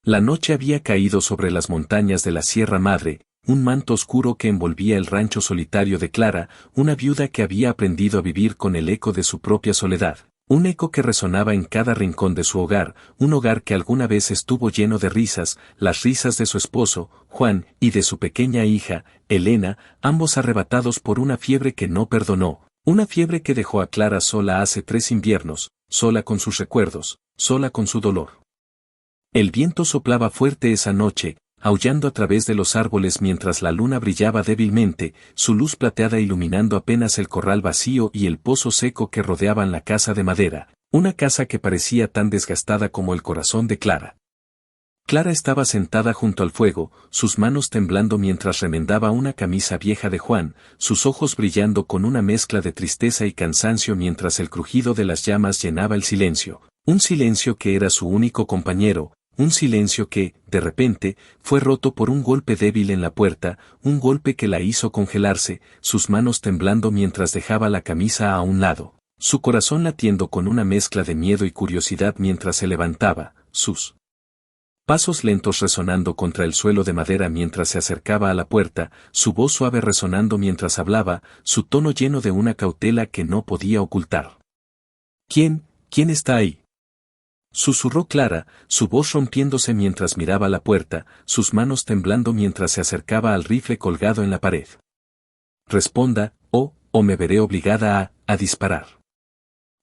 La noche había caído sobre las montañas de la Sierra Madre, un manto oscuro que envolvía el rancho solitario de Clara, una viuda que había aprendido a vivir con el eco de su propia soledad. Un eco que resonaba en cada rincón de su hogar, un hogar que alguna vez estuvo lleno de risas, las risas de su esposo, Juan, y de su pequeña hija, Elena, ambos arrebatados por una fiebre que no perdonó, una fiebre que dejó a Clara sola hace 3 inviernos, sola con sus recuerdos, sola con su dolor. El viento soplaba fuerte esa noche, aullando a través de los árboles mientras la luna brillaba débilmente, su luz plateada iluminando apenas el corral vacío y el pozo seco que rodeaban la casa de madera, una casa que parecía tan desgastada como el corazón de Clara. Clara estaba sentada junto al fuego, sus manos temblando mientras remendaba una camisa vieja de Juan, sus ojos brillando con una mezcla de tristeza y cansancio mientras el crujido de las llamas llenaba el silencio, un silencio que era su único compañero, un silencio que, de repente, fue roto por un golpe débil en la puerta, un golpe que la hizo congelarse, sus manos temblando mientras dejaba la camisa a un lado, su corazón latiendo con una mezcla de miedo y curiosidad mientras se levantaba, sus pasos lentos resonando contra el suelo de madera mientras se acercaba a la puerta, su voz suave resonando mientras hablaba, su tono lleno de una cautela que no podía ocultar. ¿Quién está ahí?, susurró Clara, su voz rompiéndose mientras miraba la puerta, sus manos temblando mientras se acercaba al rifle colgado en la pared. Responda, o me veré obligada a disparar.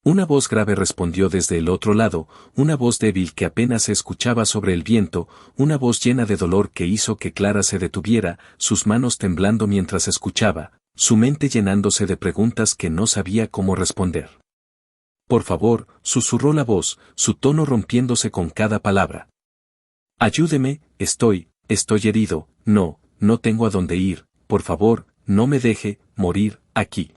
Una voz grave respondió desde el otro lado, una voz débil que apenas se escuchaba sobre el viento, una voz llena de dolor que hizo que Clara se detuviera, sus manos temblando mientras escuchaba, su mente llenándose de preguntas que no sabía cómo responder. Por favor, susurró la voz, su tono rompiéndose con cada palabra. Ayúdeme, estoy herido, no tengo a dónde ir, por favor, no me deje morir aquí.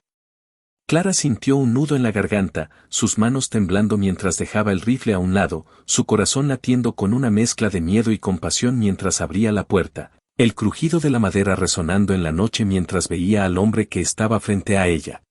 Clara sintió un nudo en la garganta, sus manos temblando mientras dejaba el rifle a un lado, su corazón latiendo con una mezcla de miedo y compasión mientras abría la puerta, el crujido de la madera resonando en la noche mientras veía al hombre que estaba frente a ella.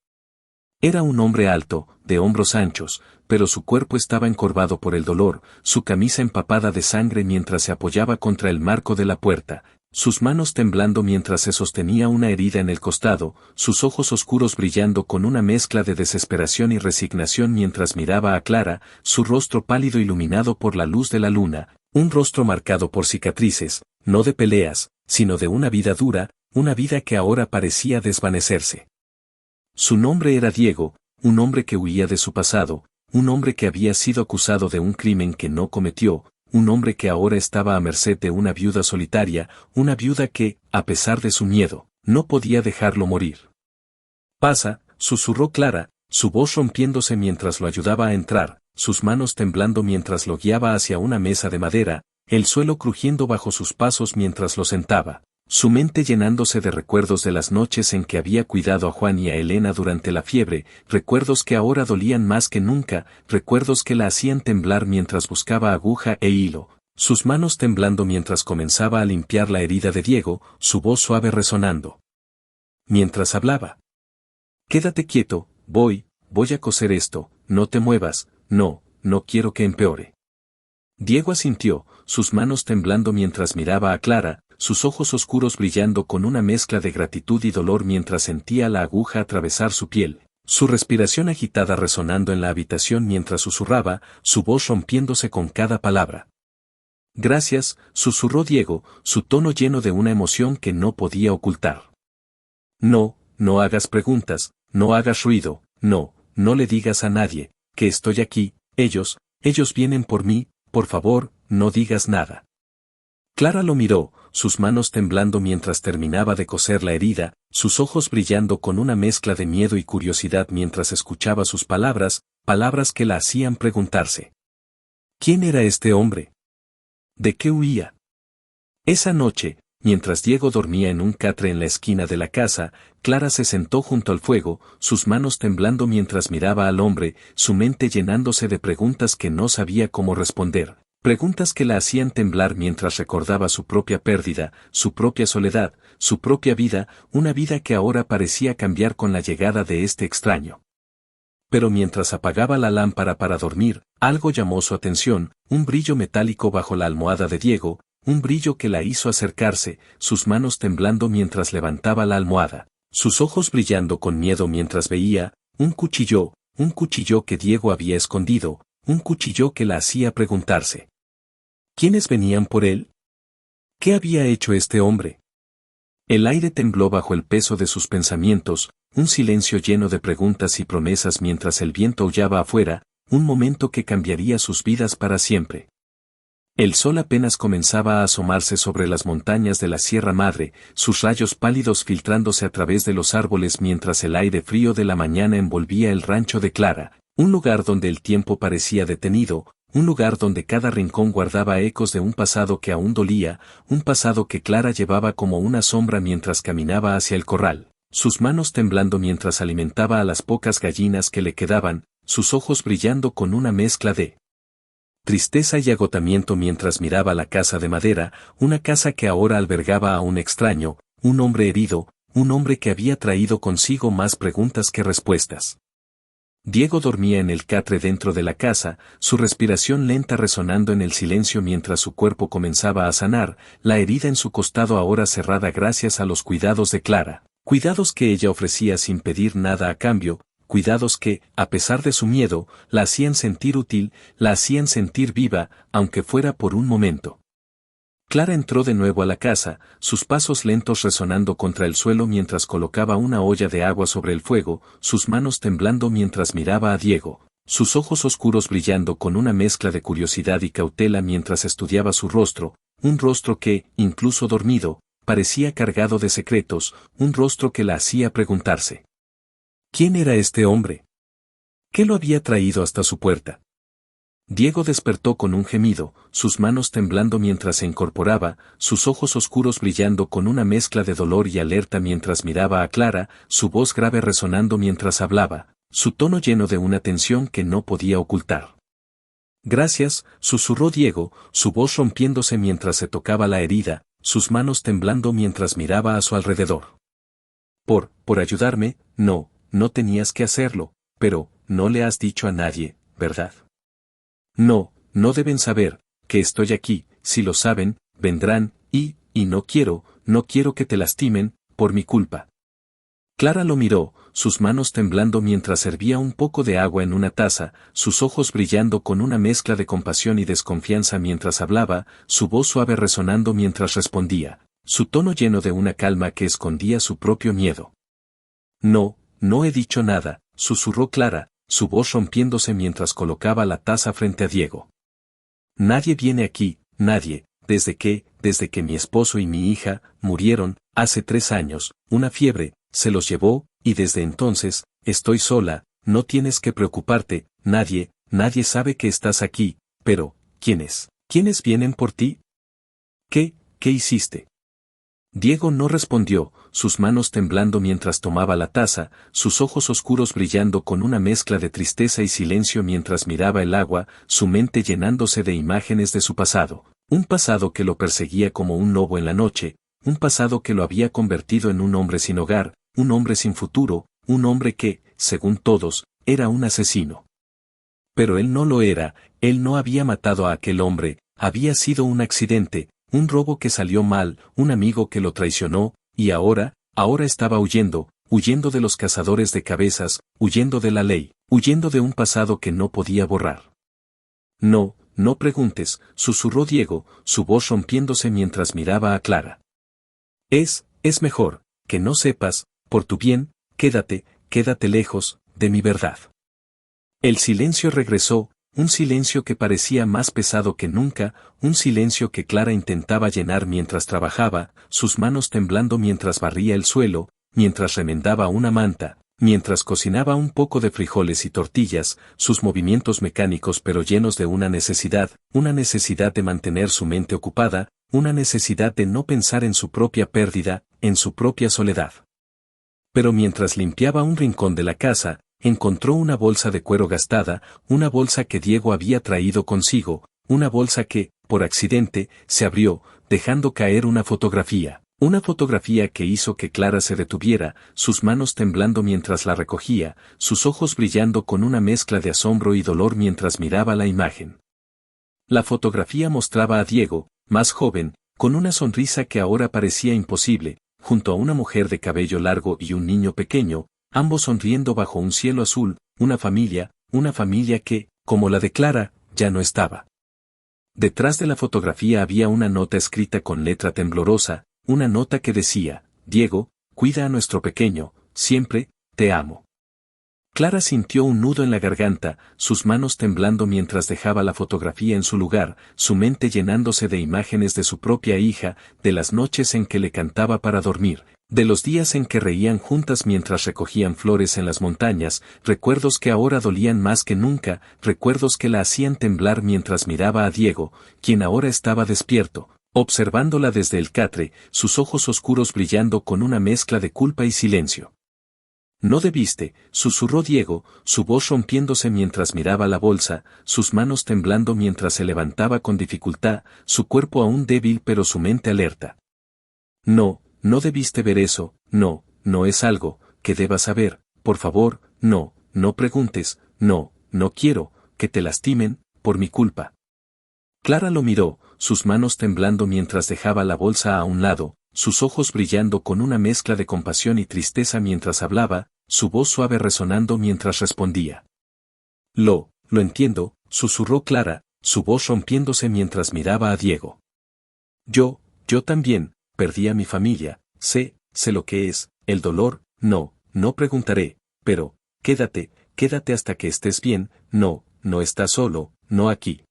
Era un hombre alto, de hombros anchos, pero su cuerpo estaba encorvado por el dolor, su camisa empapada de sangre mientras se apoyaba contra el marco de la puerta, sus manos temblando mientras se sostenía una herida en el costado, sus ojos oscuros brillando con una mezcla de desesperación y resignación mientras miraba a Clara, su rostro pálido iluminado por la luz de la luna, un rostro marcado por cicatrices, no de peleas, sino de una vida dura, una vida que ahora parecía desvanecerse. Su nombre era Diego, un hombre que huía de su pasado, un hombre que había sido acusado de un crimen que no cometió, un hombre que ahora estaba a merced de una viuda solitaria, una viuda que, a pesar de su miedo, no podía dejarlo morir. Pasa, susurró Clara, su voz rompiéndose mientras lo ayudaba a entrar, sus manos temblando mientras lo guiaba hacia una mesa de madera, el suelo crujiendo bajo sus pasos mientras lo sentaba. Su mente llenándose de recuerdos de las noches en que había cuidado a Juan y a Elena durante la fiebre, recuerdos que ahora dolían más que nunca, recuerdos que la hacían temblar mientras buscaba aguja e hilo, sus manos temblando mientras comenzaba a limpiar la herida de Diego, su voz suave resonando. Mientras hablaba. Quédate quieto, voy a coser esto, no te muevas, no quiero que empeore. Diego asintió, sus manos temblando mientras miraba a Clara, sus ojos oscuros brillando con una mezcla de gratitud y dolor mientras sentía la aguja atravesar su piel, su respiración agitada resonando en la habitación mientras susurraba, su voz rompiéndose con cada palabra. Gracias, susurró Diego, su tono lleno de una emoción que no podía ocultar. No hagas preguntas, no hagas ruido, no le digas a nadie, que estoy aquí, ellos vienen por mí, por favor, no digas nada. Clara lo miró, sus manos temblando mientras terminaba de coser la herida, sus ojos brillando con una mezcla de miedo y curiosidad mientras escuchaba sus palabras, palabras que la hacían preguntarse. ¿Quién era este hombre? ¿De qué huía? Esa noche, mientras Diego dormía en un catre en la esquina de la casa, Clara se sentó junto al fuego, sus manos temblando mientras miraba al hombre, su mente llenándose de preguntas que no sabía cómo responder. Preguntas que la hacían temblar mientras recordaba su propia pérdida, su propia soledad, su propia vida, una vida que ahora parecía cambiar con la llegada de este extraño. Pero mientras apagaba la lámpara para dormir, algo llamó su atención, un brillo metálico bajo la almohada de Diego, un brillo que la hizo acercarse, sus manos temblando mientras levantaba la almohada, sus ojos brillando con miedo mientras veía, un cuchillo que Diego había escondido, un cuchillo que la hacía preguntarse. ¿Quiénes venían por él? ¿Qué había hecho este hombre? El aire tembló bajo el peso de sus pensamientos, un silencio lleno de preguntas y promesas mientras el viento aullaba afuera, un momento que cambiaría sus vidas para siempre. El sol apenas comenzaba a asomarse sobre las montañas de la Sierra Madre, sus rayos pálidos filtrándose a través de los árboles mientras el aire frío de la mañana envolvía el rancho de Clara, un lugar donde el tiempo parecía detenido, un lugar donde cada rincón guardaba ecos de un pasado que aún dolía, un pasado que Clara llevaba como una sombra mientras caminaba hacia el corral, sus manos temblando mientras alimentaba a las pocas gallinas que le quedaban, sus ojos brillando con una mezcla de tristeza y agotamiento mientras miraba la casa de madera, una casa que ahora albergaba a un extraño, un hombre herido, un hombre que había traído consigo más preguntas que respuestas. Diego dormía en el catre dentro de la casa, su respiración lenta resonando en el silencio mientras su cuerpo comenzaba a sanar, la herida en su costado ahora cerrada gracias a los cuidados de Clara, cuidados que ella ofrecía sin pedir nada a cambio, cuidados que, a pesar de su miedo, la hacían sentir útil, la hacían sentir viva, aunque fuera por un momento. Clara entró de nuevo a la casa, sus pasos lentos resonando contra el suelo mientras colocaba una olla de agua sobre el fuego, sus manos temblando mientras miraba a Diego, sus ojos oscuros brillando con una mezcla de curiosidad y cautela mientras estudiaba su rostro, un rostro que, incluso dormido, parecía cargado de secretos, un rostro que la hacía preguntarse. ¿Quién era este hombre? ¿Qué lo había traído hasta su puerta? Diego despertó con un gemido, sus manos temblando mientras se incorporaba, sus ojos oscuros brillando con una mezcla de dolor y alerta mientras miraba a Clara, su voz grave resonando mientras hablaba, su tono lleno de una tensión que no podía ocultar. Gracias, susurró Diego, su voz rompiéndose mientras se tocaba la herida, sus manos temblando mientras miraba a su alrededor. Por ayudarme, no tenías que hacerlo, pero, no le has dicho a nadie, ¿verdad? No deben saber, que estoy aquí, si lo saben, vendrán, y no quiero que te lastimen, por mi culpa. Clara lo miró, sus manos temblando mientras servía un poco de agua en una taza, sus ojos brillando con una mezcla de compasión y desconfianza mientras hablaba, su voz suave resonando mientras respondía, su tono lleno de una calma que escondía su propio miedo. No he dicho nada, susurró Clara, su voz rompiéndose mientras colocaba la taza frente a Diego. Nadie viene aquí, nadie, desde que mi esposo y mi hija murieron, hace 3 años, una fiebre, se los llevó, y desde entonces, estoy sola, no tienes que preocuparte, nadie sabe que estás aquí, pero, ¿quiénes vienen por ti? ¿Qué hiciste? Diego no respondió, sus manos temblando mientras tomaba la taza, sus ojos oscuros brillando con una mezcla de tristeza y silencio mientras miraba el agua, su mente llenándose de imágenes de su pasado, un pasado que lo perseguía como un lobo en la noche, un pasado que lo había convertido en un hombre sin hogar, un hombre sin futuro, un hombre que, según todos, era un asesino. Pero él no lo era, él no había matado a aquel hombre, había sido un accidente, un robo que salió mal, un amigo que lo traicionó, y ahora estaba huyendo de los cazadores de cabezas, huyendo de la ley, huyendo de un pasado que no podía borrar. No preguntes, susurró Diego, su voz rompiéndose mientras miraba a Clara. Es mejor, que no sepas, por tu bien, quédate lejos, de mi verdad. El silencio regresó, un silencio que parecía más pesado que nunca, un silencio que Clara intentaba llenar mientras trabajaba, sus manos temblando mientras barría el suelo, mientras remendaba una manta, mientras cocinaba un poco de frijoles y tortillas, sus movimientos mecánicos pero llenos de una necesidad de mantener su mente ocupada, una necesidad de no pensar en su propia pérdida, en su propia soledad. Pero mientras limpiaba un rincón de la casa, encontró una bolsa de cuero gastada, una bolsa que Diego había traído consigo, una bolsa que, por accidente, se abrió, dejando caer una fotografía. Una fotografía que hizo que Clara se detuviera, sus manos temblando mientras la recogía, sus ojos brillando con una mezcla de asombro y dolor mientras miraba la imagen. La fotografía mostraba a Diego, más joven, con una sonrisa que ahora parecía imposible, junto a una mujer de cabello largo y un niño pequeño, ambos sonriendo bajo un cielo azul, una familia que, como la de Clara, ya no estaba. Detrás de la fotografía había una nota escrita con letra temblorosa, una nota que decía: Diego, cuida a nuestro pequeño, siempre, te amo. Clara sintió un nudo en la garganta, sus manos temblando mientras dejaba la fotografía en su lugar, su mente llenándose de imágenes de su propia hija, de las noches en que le cantaba para dormir, de los días en que reían juntas mientras recogían flores en las montañas, recuerdos que ahora dolían más que nunca, recuerdos que la hacían temblar mientras miraba a Diego, quien ahora estaba despierto, observándola desde el catre, sus ojos oscuros brillando con una mezcla de culpa y silencio. No debiste, susurró Diego, su voz rompiéndose mientras miraba la bolsa, sus manos temblando mientras se levantaba con dificultad, su cuerpo aún débil pero su mente alerta. No, no debiste ver eso, no, no es algo que debas saber, por favor, no, no preguntes, no, no quiero que te lastimen, por mi culpa. Clara lo miró, sus manos temblando mientras dejaba la bolsa a un lado, sus ojos brillando con una mezcla de compasión y tristeza mientras hablaba, su voz suave resonando mientras respondía. Lo entiendo, susurró Clara, su voz rompiéndose mientras miraba a Diego. Yo también, perdí a mi familia, sé lo que es, el dolor, no preguntaré, pero, quédate hasta que estés bien, no estás solo, no aquí.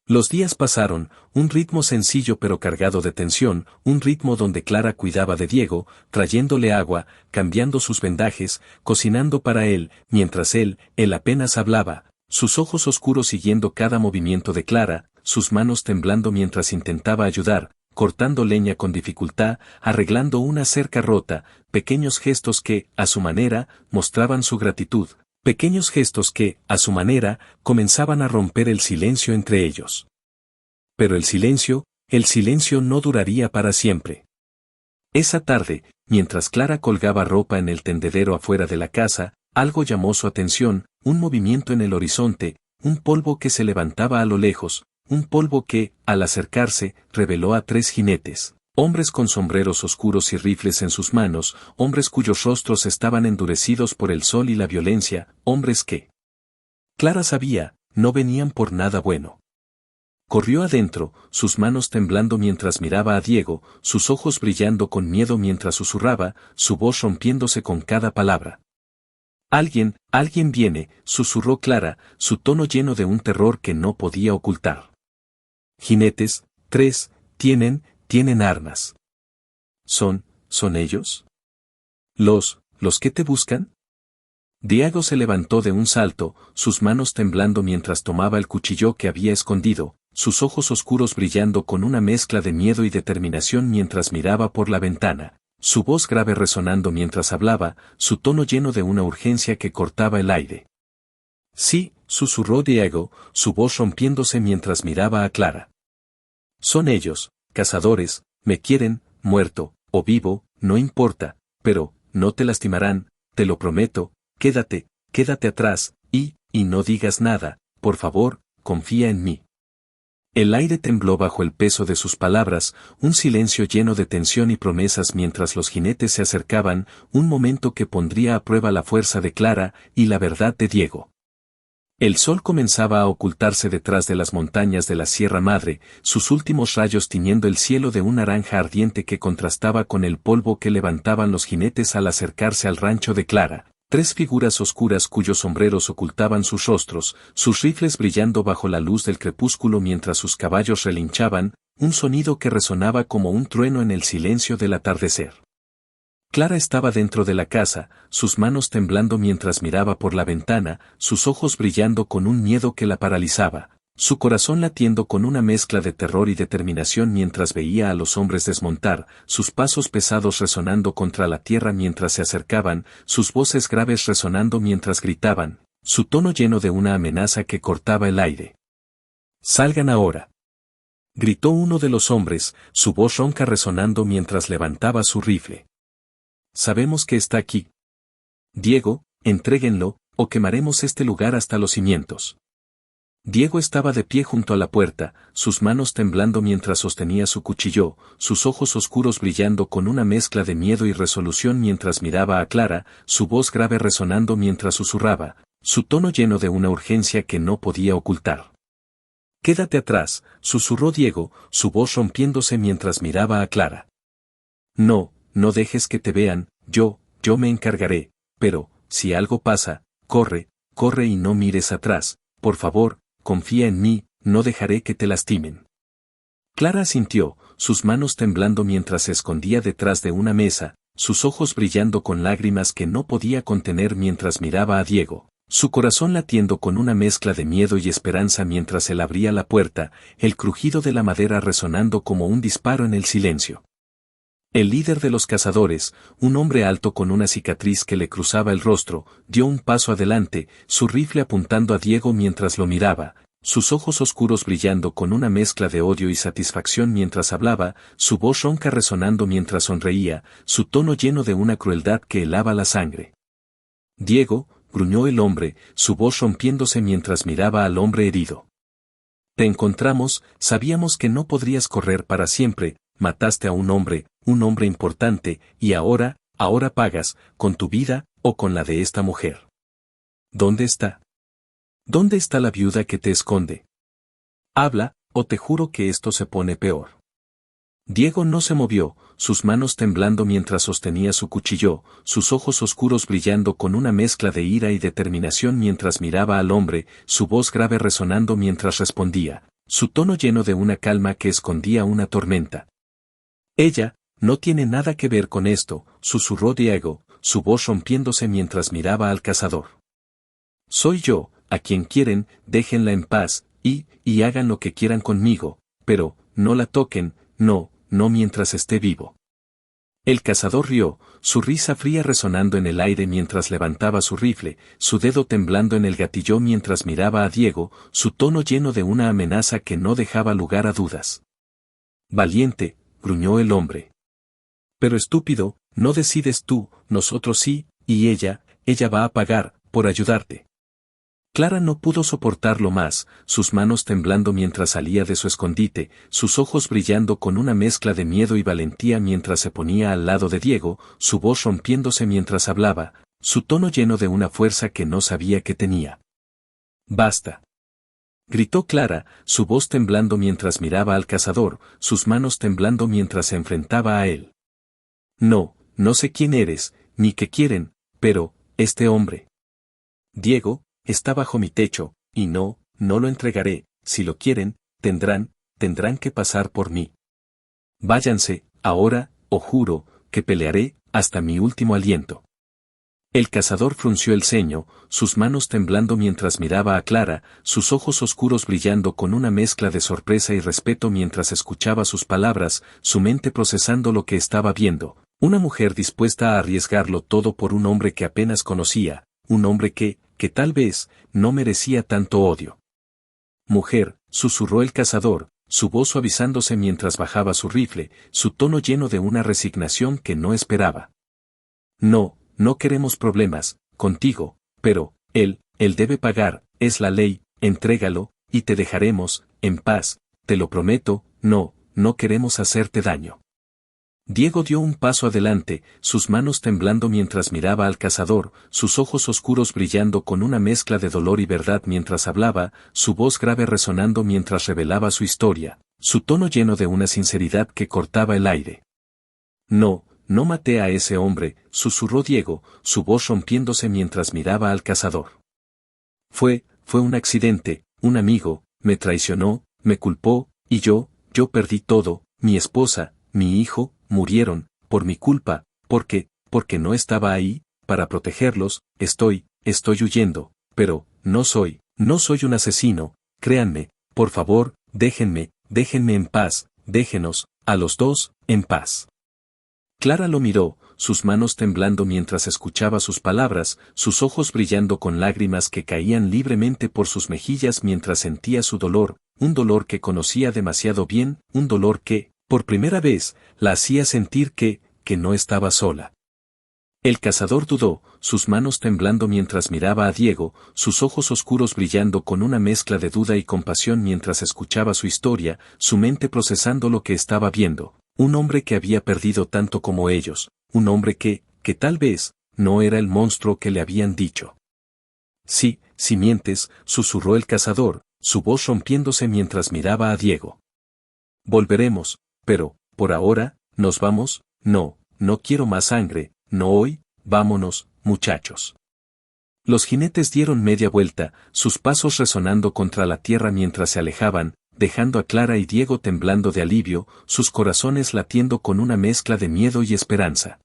Los días pasaron, un ritmo sencillo pero cargado de tensión, un ritmo donde Clara cuidaba de Diego, trayéndole agua, cambiando sus vendajes, cocinando para él, mientras él apenas hablaba, sus ojos oscuros siguiendo cada movimiento de Clara, sus manos temblando mientras intentaba ayudar, cortando leña con dificultad, arreglando una cerca rota, pequeños gestos que, a su manera, mostraban su gratitud. Pequeños gestos que, a su manera, comenzaban a romper el silencio entre ellos. Pero el silencio no duraría para siempre. Esa tarde, mientras Clara colgaba ropa en el tendedero afuera de la casa, algo llamó su atención, un movimiento en el horizonte, un polvo que se levantaba a lo lejos, un polvo que, al acercarse, reveló a 3 jinetes. Hombres con sombreros oscuros y rifles en sus manos, hombres cuyos rostros estaban endurecidos por el sol y la violencia, hombres que, Clara sabía, no venían por nada bueno. Corrió adentro, sus manos temblando mientras miraba a Diego, sus ojos brillando con miedo mientras susurraba, su voz rompiéndose con cada palabra. Alguien viene, susurró Clara, su tono lleno de un terror que no podía ocultar. Jinetes, 3, tienen armas. ¿Son ellos? ¿Los que te buscan? Diego se levantó de un salto, sus manos temblando mientras tomaba el cuchillo que había escondido, sus ojos oscuros brillando con una mezcla de miedo y determinación mientras miraba por la ventana, su voz grave resonando mientras hablaba, su tono lleno de una urgencia que cortaba el aire. Sí, susurró Diego, su voz rompiéndose mientras miraba a Clara. Son ellos. Cazadores, me quieren, muerto, o vivo, no importa, pero, no te lastimarán, te lo prometo, quédate atrás, y no digas nada, por favor, confía en mí. El aire tembló bajo el peso de sus palabras, un silencio lleno de tensión y promesas mientras los jinetes se acercaban, un momento que pondría a prueba la fuerza de Clara y la verdad de Diego. El sol comenzaba a ocultarse detrás de las montañas de la Sierra Madre, sus últimos rayos tiñendo el cielo de un naranja ardiente que contrastaba con el polvo que levantaban los jinetes al acercarse al rancho de Clara. 3 figuras oscuras cuyos sombreros ocultaban sus rostros, sus rifles brillando bajo la luz del crepúsculo mientras sus caballos relinchaban, un sonido que resonaba como un trueno en el silencio del atardecer. Clara estaba dentro de la casa, sus manos temblando mientras miraba por la ventana, sus ojos brillando con un miedo que la paralizaba, su corazón latiendo con una mezcla de terror y determinación mientras veía a los hombres desmontar, sus pasos pesados resonando contra la tierra mientras se acercaban, sus voces graves resonando mientras gritaban, su tono lleno de una amenaza que cortaba el aire. Salgan ahora. Gritó uno de los hombres, su voz ronca resonando mientras levantaba su rifle. Sabemos que está aquí. Diego, entréguenlo, o quemaremos este lugar hasta los cimientos. Diego estaba de pie junto a la puerta, sus manos temblando mientras sostenía su cuchillo, sus ojos oscuros brillando con una mezcla de miedo y resolución mientras miraba a Clara, su voz grave resonando mientras susurraba, su tono lleno de una urgencia que no podía ocultar. «Quédate atrás», susurró Diego, su voz rompiéndose mientras miraba a Clara. «No, no dejes que te vean, yo me encargaré, pero, si algo pasa, corre y no mires atrás, por favor. Confía en mí, no dejaré que te lastimen». Clara asintió, sus manos temblando mientras se escondía detrás de una mesa, sus ojos brillando con lágrimas que no podía contener mientras miraba a Diego, su corazón latiendo con una mezcla de miedo y esperanza mientras él abría la puerta, el crujido de la madera resonando como un disparo en el silencio. El líder de los cazadores, un hombre alto con una cicatriz que le cruzaba el rostro, dio un paso adelante, su rifle apuntando a Diego mientras lo miraba, sus ojos oscuros brillando con una mezcla de odio y satisfacción mientras hablaba, su voz ronca resonando mientras sonreía, su tono lleno de una crueldad que helaba la sangre. «Diego», gruñó el hombre, su voz rompiéndose mientras miraba al hombre herido. «Te encontramos, sabíamos que no podrías correr para siempre, mataste a un hombre importante, y ahora pagas, con tu vida, o con la de esta mujer. ¿Dónde está? ¿Dónde está la viuda que te esconde? Habla, o te juro que esto se pone peor». Diego no se movió, sus manos temblando mientras sostenía su cuchillo, sus ojos oscuros brillando con una mezcla de ira y determinación mientras miraba al hombre, su voz grave resonando mientras respondía, su tono lleno de una calma que escondía una tormenta. «Ella no tiene nada que ver con esto», susurró Diego, su voz rompiéndose mientras miraba al cazador. «Soy yo, a quien quieren, déjenla en paz, y hagan lo que quieran conmigo, pero, no la toquen, no mientras esté vivo». El cazador rió, su risa fría resonando en el aire mientras levantaba su rifle, su dedo temblando en el gatillo mientras miraba a Diego, su tono lleno de una amenaza que no dejaba lugar a dudas. «Valiente», gruñó el hombre. «Pero estúpido, no decides tú, nosotros sí, y ella va a pagar, por ayudarte». Clara no pudo soportarlo más, sus manos temblando mientras salía de su escondite, sus ojos brillando con una mezcla de miedo y valentía mientras se ponía al lado de Diego, su voz rompiéndose mientras hablaba, su tono lleno de una fuerza que no sabía que tenía. «Basta», gritó Clara, su voz temblando mientras miraba al cazador, sus manos temblando mientras se enfrentaba a él. «No sé quién eres, ni qué quieren, pero, este hombre. Diego, está bajo mi techo, y no lo entregaré, si lo quieren, tendrán que pasar por mí. Váyanse, ahora, o juro, que pelearé, hasta mi último aliento». El cazador frunció el ceño, sus manos temblando mientras miraba a Clara, sus ojos oscuros brillando con una mezcla de sorpresa y respeto mientras escuchaba sus palabras, su mente procesando lo que estaba viendo, una mujer dispuesta a arriesgarlo todo por un hombre que apenas conocía, un hombre que tal vez, no merecía tanto odio. «Mujer», susurró el cazador, su voz suavizándose mientras bajaba su rifle, su tono lleno de una resignación que no esperaba. No queremos problemas, contigo, pero, él debe pagar, es la ley, entrégalo, y te dejaremos, en paz, te lo prometo, no queremos hacerte daño». Diego dio un paso adelante, sus manos temblando mientras miraba al cazador, sus ojos oscuros brillando con una mezcla de dolor y verdad mientras hablaba, su voz grave resonando mientras revelaba su historia, su tono lleno de una sinceridad que cortaba el aire. No maté a ese hombre», susurró Diego, su voz rompiéndose mientras miraba al cazador. Fue un accidente, un amigo, me traicionó, me culpó, y yo perdí todo, mi esposa, mi hijo, murieron, por mi culpa, porque no estaba ahí, para protegerlos, estoy huyendo, pero, no soy un asesino, créanme, por favor, déjenme en paz, déjenos, a los dos, en paz». Clara lo miró, sus manos temblando mientras escuchaba sus palabras, sus ojos brillando con lágrimas que caían libremente por sus mejillas mientras sentía su dolor, un dolor que conocía demasiado bien, un dolor que, por primera vez, la hacía sentir que no estaba sola. El cazador dudó, sus manos temblando mientras miraba a Diego, sus ojos oscuros brillando con una mezcla de duda y compasión mientras escuchaba su historia, su mente procesando lo que estaba viendo. Un hombre que había perdido tanto como ellos, un hombre que tal vez, no era el monstruo que le habían dicho. Sí, si mientes, susurró el cazador, su voz rompiéndose mientras miraba a Diego. Volveremos, pero, por ahora, ¿nos vamos? No quiero más sangre. No hoy, vámonos, muchachos. Los jinetes dieron media vuelta, sus pasos resonando contra la tierra mientras se alejaban, dejando a Clara y Diego temblando de alivio, sus corazones latiendo con una mezcla de miedo y esperanza.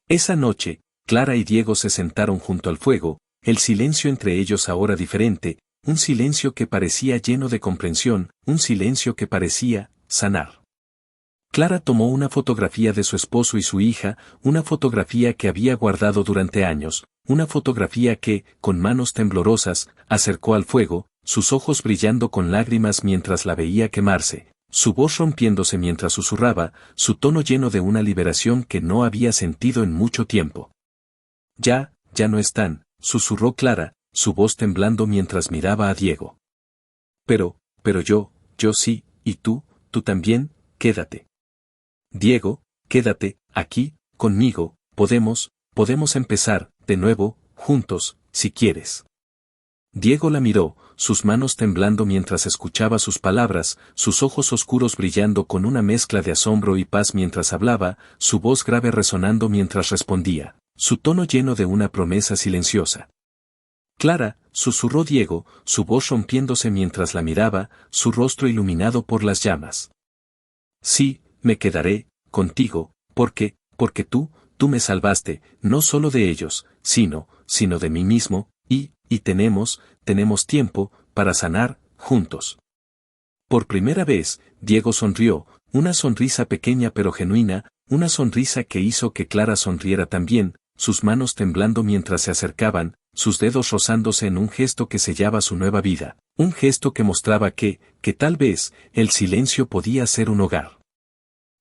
Esa noche, Clara y Diego se sentaron junto al fuego, el silencio entre ellos ahora diferente, un silencio que parecía lleno de comprensión, un silencio que parecía sanar. Clara tomó una fotografía de su esposo y su hija, una fotografía que había guardado durante años, una fotografía que, con manos temblorosas, acercó al fuego, sus ojos brillando con lágrimas mientras la veía quemarse, su voz rompiéndose mientras susurraba, su tono lleno de una liberación que no había sentido en mucho tiempo. Ya no están, susurró Clara, su voz temblando mientras miraba a Diego. Pero yo sí, y tú también, quédate. Diego, quédate, aquí, conmigo, podemos empezar, de nuevo, juntos, si quieres. Diego la miró, sus manos temblando mientras escuchaba sus palabras, sus ojos oscuros brillando con una mezcla de asombro y paz mientras hablaba, su voz grave resonando mientras respondía, su tono lleno de una promesa silenciosa. Clara, susurró Diego, su voz rompiéndose mientras la miraba, su rostro iluminado por las llamas. Sí, me quedaré, contigo, porque tú me salvaste, no solo de ellos, sino de mí mismo, y tenemos tiempo, para sanar, juntos. Por primera vez, Diego sonrió, una sonrisa pequeña pero genuina, una sonrisa que hizo que Clara sonriera también, sus manos temblando mientras se acercaban, sus dedos rozándose en un gesto que sellaba su nueva vida, un gesto que mostraba que tal vez, el silencio podía ser un hogar.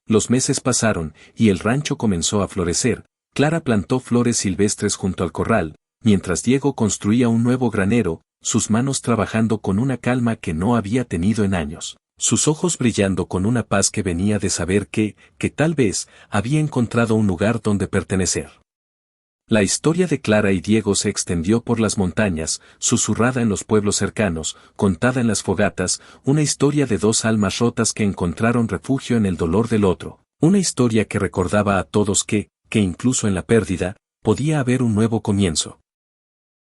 Los meses pasaron, y el rancho comenzó a florecer. Clara plantó flores silvestres junto al corral, mientras Diego construía un nuevo granero, sus manos trabajando con una calma que no había tenido en años, sus ojos brillando con una paz que venía de saber que tal vez, había encontrado un lugar donde pertenecer. La historia de Clara y Diego se extendió por las montañas, susurrada en los pueblos cercanos, contada en las fogatas, una historia de dos almas rotas que encontraron refugio en el dolor del otro, una historia que recordaba a todos que incluso en la pérdida, podía haber un nuevo comienzo.